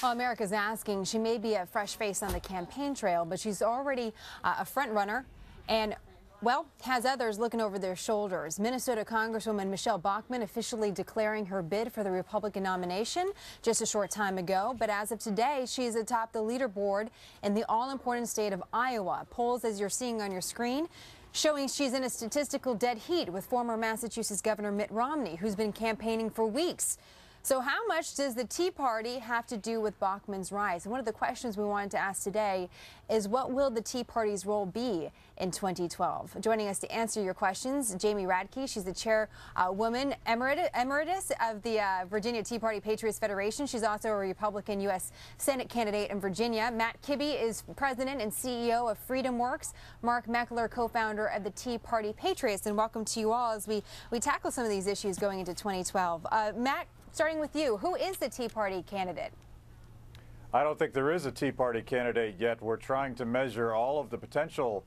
Well, America's asking. She may be a fresh face on the campaign trail, but she's already a front runner and, well, has others looking over their shoulders. Minnesota Congresswoman Michelle Bachmann officially declaring her bid for the Republican nomination just a short time ago. But as of today, she's atop the leaderboard in the all-important state of Iowa. Polls, as you're seeing on your screen, showing she's in a statistical dead heat with former Massachusetts Governor Mitt Romney, who's been campaigning for weeks. So how much does the Tea Party have to do with Bachmann's rise? And one of the questions we wanted to ask today is, what will the Tea Party's role be in 2012? Joining us to answer your questions, Jamie Radtke. She's the chairwoman emeritus of the Vrigina Tea Party Patriots Federation. She's also a Republican U.S. Senate candidate in Virginia. Matt Kibbe is president and CEO of Freedom Works. Mark Meckler, co-founder of the Tea Party Patriots. And welcome to you all as we tackle some of these issues going into 2012. Matt, starting with you, who is the Tea Party candidate? I don't think there is a Tea Party candidate yet. We're trying to measure all of the potential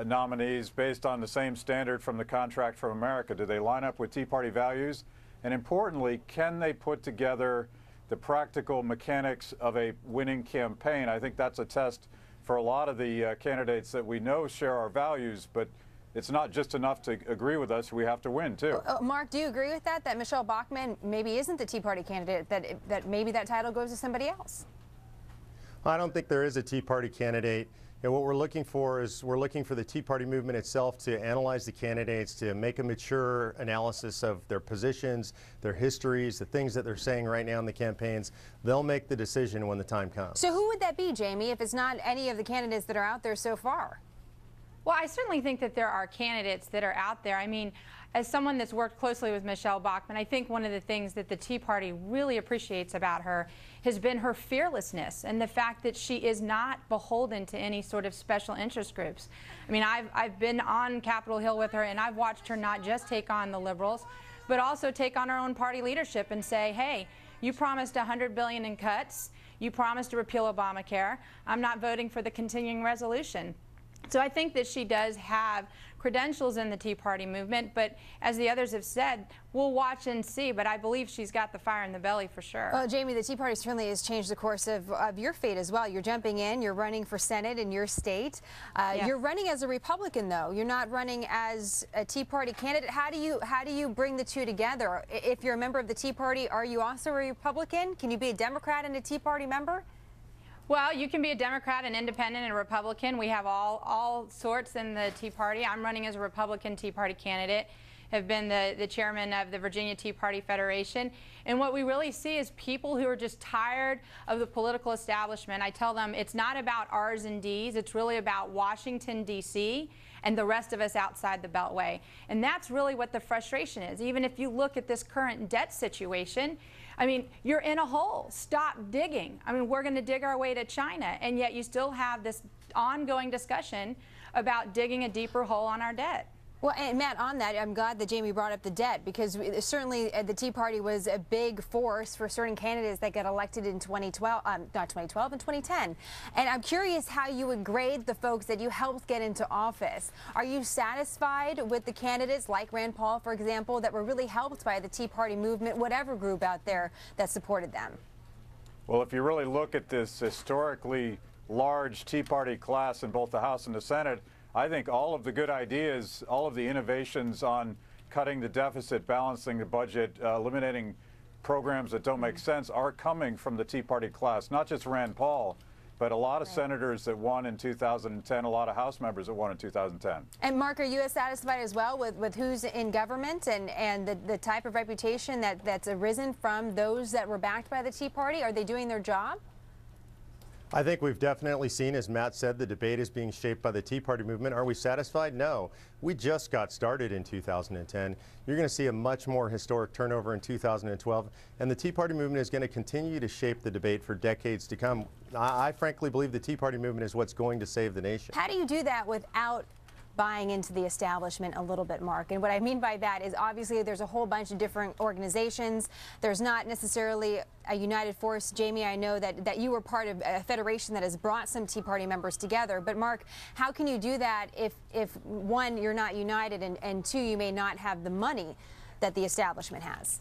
nominees based on the same standard from the Contract from America. Do they line up with Tea Party values? And importantly, can they put together the practical mechanics of a winning campaign? I think that's a test for a lot of the candidates that we know share our values, but it's not just enough to agree with us. We have to win, too. Mark, do you agree with that Michelle Bachmann maybe isn't the Tea Party candidate, that maybe that title goes to somebody else? I don't think there is a Tea Party candidate. And what we're looking for is the Tea Party movement itself to analyze the candidates, to make a mature analysis of their positions, their histories, the things that they're saying right now in the campaigns. They'll make the decision when the time comes. So who would that be, Jamie, if it's not any of the candidates that are out there so far? Well, I certainly think that there are candidates that are out there. I mean, as someone that's worked closely with Michelle Bachmann, I think one of the things that the Tea Party really appreciates about her has been her fearlessness and the fact that she is not beholden to any sort of special interest groups. I mean, I've been on Capitol Hill with her, and I've watched her not just take on the liberals, but also take on her own party leadership and say, hey, you promised $100 billion in cuts. You promised to repeal Obamacare. I'm not voting for the continuing resolution. So I think that she does have credentials in the Tea Party movement, but as the others have said, we'll watch and see, but I believe she's got the fire in the belly for sure. Well, Jamie, the Tea Party certainly has changed the course of your fate as well. You're jumping in, you're running for Senate in your state. Yes. You're running as a Republican, though. You're not running as a Tea Party candidate. How do you bring the two together? If you're a member of the Tea Party, are you also a Republican? Can you be a Democrat and a Tea Party member? Well, you can be a Democrat, an independent, and a Republican. We have all sorts in the Tea Party. I'm running as a Republican Tea Party candidate, have been the chairman of the Vrigina Tea Party Federation. And what we really see is people who are just tired of the political establishment. I tell them it's not about R's and D's. It's really about Washington, D.C., and the rest of us outside the Beltway. And that's really what the frustration is. Even if you look at this current debt situation, I mean, you're in a hole. Stop digging. I mean, we're going to dig our way to China, and yet you still have this ongoing discussion about digging a deeper hole on our debt. Well, and Matt, on that, I'm glad that Jamie brought up the debt, because certainly the Tea Party was a big force for certain candidates that got elected in 2012, not 2012, in 2010. And I'm curious how you would grade the folks that you helped get into office. Are you satisfied with the candidates like Rand Paul, for example, that were really helped by the Tea Party movement, whatever group out there that supported them? Well, if you really look at this historically large Tea Party class in both the House and the Senate, I think all of the good ideas, all of the innovations on cutting the deficit, balancing the budget, eliminating programs that don't make sense are coming from the Tea Party class. Not just Rand Paul, but a lot of senators that won in 2010, a lot of House members that won in 2010. And Mark, are you as satisfied as well with who's in government and the type of reputation that's arisen from those that were backed by the Tea Party? Are they doing their job? I think we've definitely seen, as Matt said, the debate is being shaped by the Tea Party movement. Are we satisfied? No. We just got started in 2010. You're going to see a much more historic turnover in 2012, and the Tea Party movement is going to continue to shape the debate for decades to come. I frankly believe the Tea Party movement is what's going to save the nation. How do you do that without buying into the establishment a little bit, Mark? And what I mean by that is, obviously there's a whole bunch of different organizations. There's not necessarily a united force. Jamie, I know that you were part of a federation that has brought some Tea Party members together. But Mark, how can you do that if one, you're not united, and two, you may not have the money that the establishment has?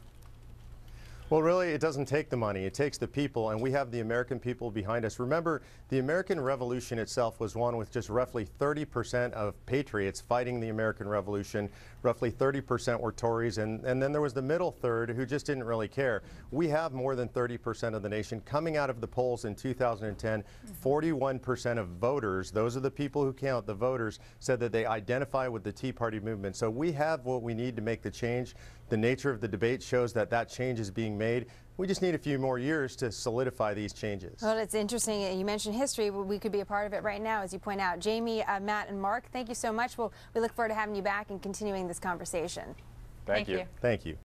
Well, really, it doesn't take the money. It takes the people, and we have the American people behind us. Remember, the American Revolution itself was won with just roughly 30% of patriots fighting the American Revolution. Roughly 30% were Tories, and then there was the middle third who just didn't really care. We have more than 30% of the nation. Coming out of the polls in 2010, 41% of voters, those are the people who count, the voters, said that they identify with the Tea Party movement. So we have what we need to make the change. The nature of the debate shows that that change is being made. We just need a few more years to solidify these changes. Well, it's interesting. You mentioned history. We could be a part of it right now, as you point out. Jamie, Matt, and Mark, thank you so much. We look forward to having you back and continuing this conversation. Thank you. Thank you.